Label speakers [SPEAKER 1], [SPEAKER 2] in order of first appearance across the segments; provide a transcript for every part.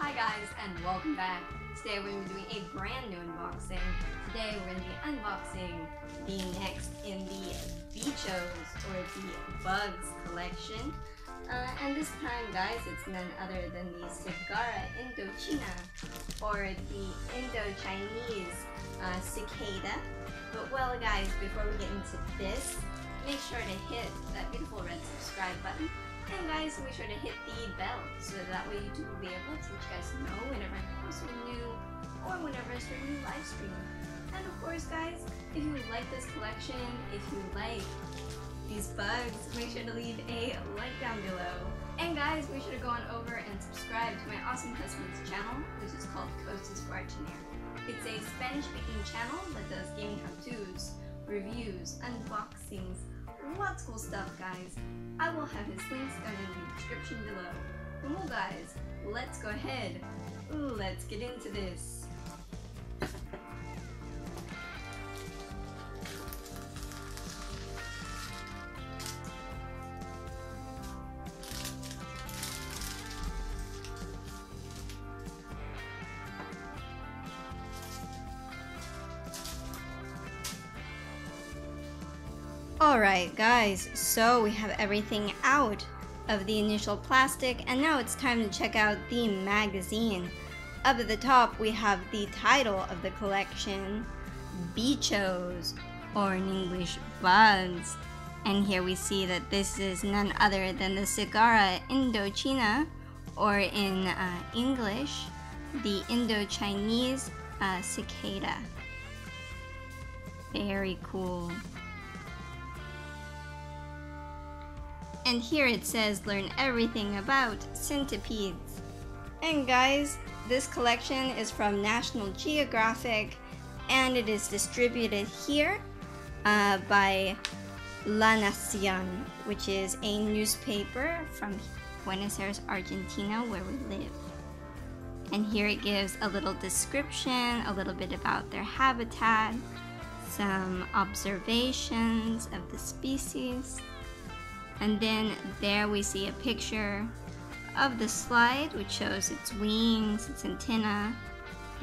[SPEAKER 1] Hi guys and welcome back. Today we're going to be doing a brand new unboxing. Today we're going to be unboxing the next in the Bichos or the Bugs collection. And this time guys, it's none other than the Cicada Indochina or the Indochinese Cicada. But well guys, before we get into this, make sure to hit that beautiful red subscribe button. And guys, make sure to hit the bell so that way YouTube will be able to let you guys know whenever I post something new or whenever I start a new live stream. And of course guys, if you like this collection, if you like these bugs, make sure to leave a like down below. And guys, make sure to go on over and subscribe to my awesome husband's channel, which is called Costas Bartiner. It's a Spanish-speaking channel that does gaming how-tos, reviews, unboxings, lots of cool stuff guys. I will have his links down in the description below. And well guys, let's go ahead. Let's get into this. Alright guys, so we have everything out of the initial plastic and now it's time to check out the magazine. Up at the top we have the title of the collection, Bichos, or in English, Bugs. And here we see that this is none other than the Cicada Indochina, or in English, the Indochinese Cicada. Very cool. And here it says learn everything about centipedes. And guys, this collection is from National Geographic and it is distributed here by La Nación, which is a newspaper from Buenos Aires, Argentina, where we live. And here it gives a little description, a little bit about their habitat, some observations of the species. And then there we see a picture of the slide, which shows its wings, its antenna,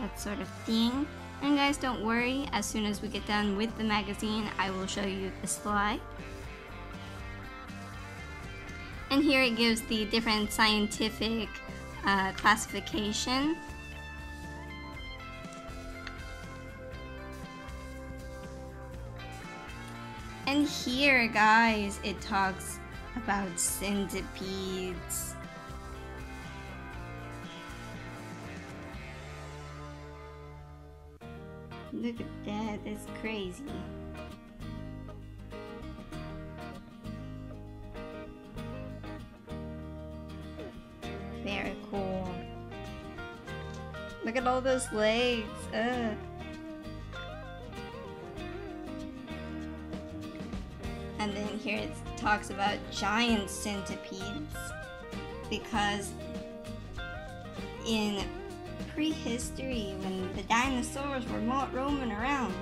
[SPEAKER 1] that sort of thing. And guys, don't worry, as soon as we get done with the magazine, I will show you the slide. And here it gives the different scientific classification. And here, guys, it talks about centipedes. Look at that, that's crazy. Very cool. Look at all those legs. Ugh. And then here it talks about giant centipedes, because in prehistory, when the dinosaurs were roaming around,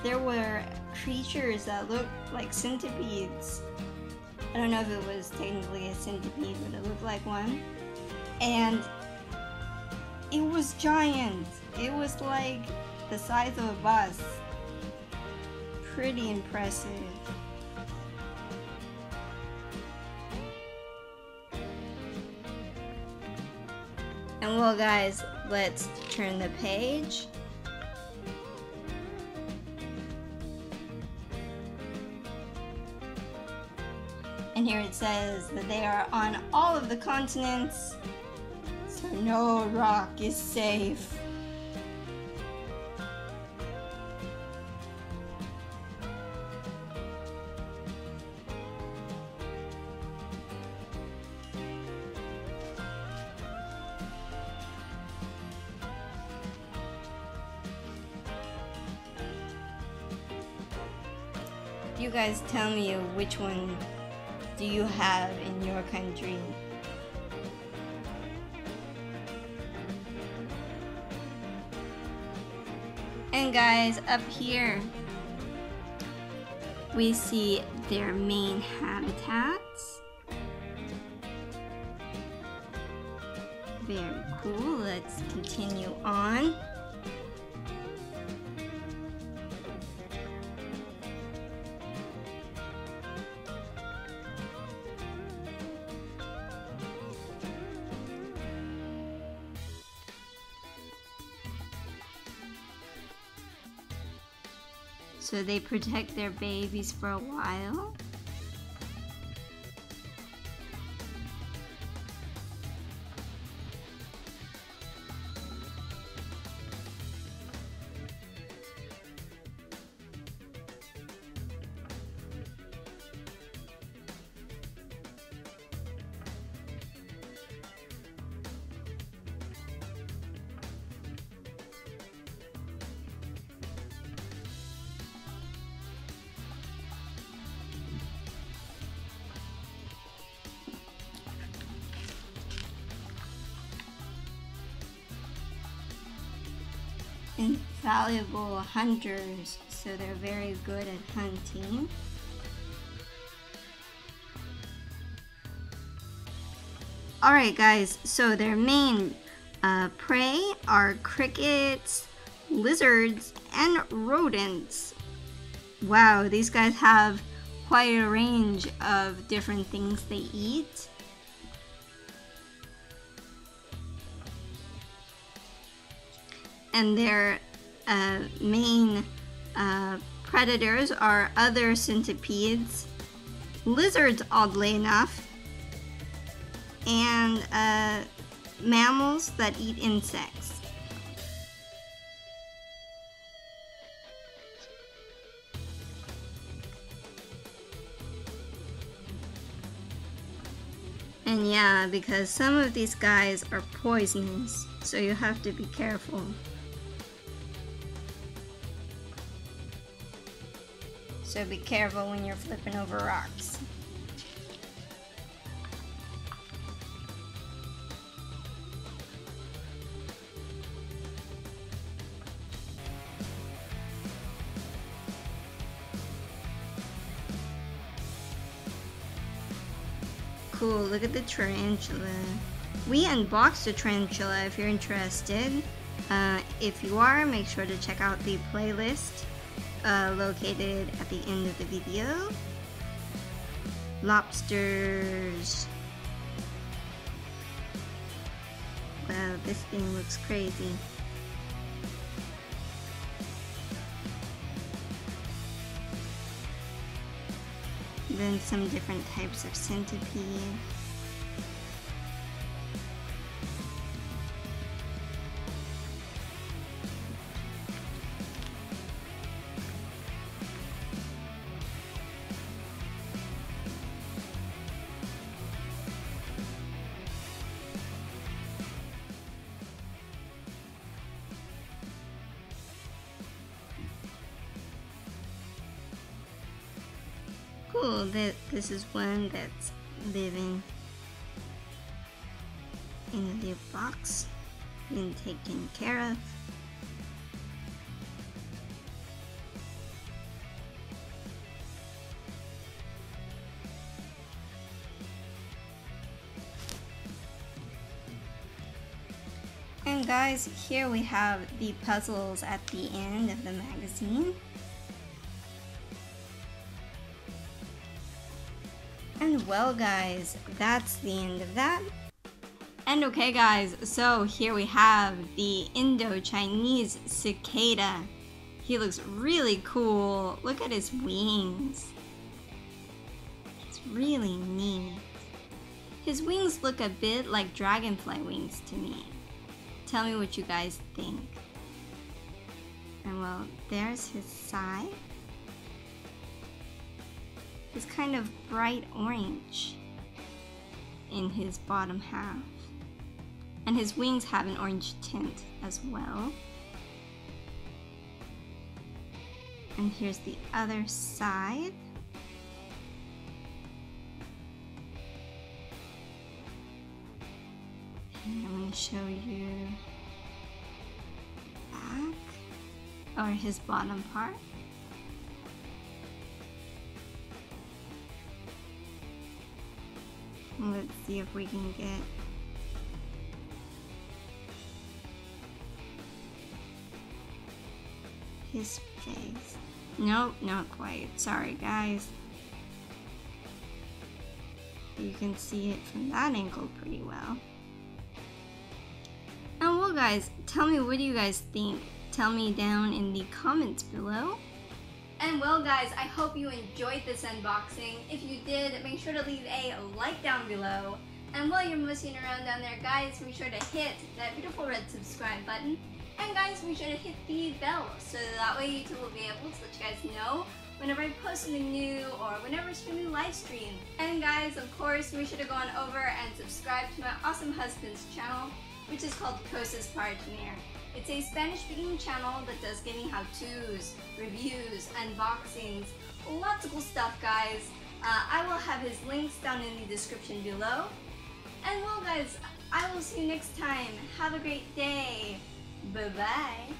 [SPEAKER 1] there were creatures that looked like centipedes. I don't know if it was technically a centipede, but it looked like one. And it was giant. It was like the size of a bus. Pretty impressive. And well guys, let's turn the page. And here it says that they are on all of the continents, so no rock is safe. You guys tell me which one do you have in your country? And guys, up here we see their main habitats. Very Cool, let's continue on. So they protect their babies for a while. Invaluable hunters, so they're very good at hunting. Alright guys, so their main prey are crickets, lizards, and rodents. Wow, these guys have quite a range of different things they eat. And their main predators are other centipedes, lizards oddly enough, and mammals that eat insects. And yeah, because some of these guys are poisonous, so you have to be careful. So be careful when you're flipping over rocks. Cool, look at the tarantula. We unboxed a tarantula if you're interested. If you are, make sure to check out the playlist located at the end of the video. Lobsters. Wow, this thing looks crazy. Then some different types of centipede. Cool, this is one that's living in a little box, being taken care of. And guys, here we have the puzzles at the end of the magazine. And well guys, that's the end of that. And okay guys, so here we have the Indochinese Cicada. He looks really cool. Look at his wings. It's really neat. His wings look a bit like dragonfly wings to me. Tell me what you guys think. And well, there's his side. It's kind of bright orange in his bottom half. And his wings have an orange tint as well. And here's the other side. And I'm going to show you back, or his bottom part. Let's see if we can get
[SPEAKER 2] his face. Nope, not quite. Sorry, guys. You can see it from that angle pretty well. And well, guys, tell me, what do you guys think? Tell me down in the comments below.
[SPEAKER 1] And well, guys, I hope you enjoyed this unboxing. If you did, make sure to leave a like down below. And while you're messing around down there, guys, make sure to hit that beautiful red subscribe button. And guys, make sure to hit the bell so that way YouTube will be able to let you guys know whenever I post something new or whenever I stream a live stream. And guys, of course, make sure to go on over and subscribe to my awesome husband's channel, which is called Cosas Partner. It's a Spanish-speaking channel that does gaming how-tos, reviews, unboxings, lots of cool stuff, guys. I will have his links down in the description below. And well, guys, I will see you next time. Have a great day. Bye-bye.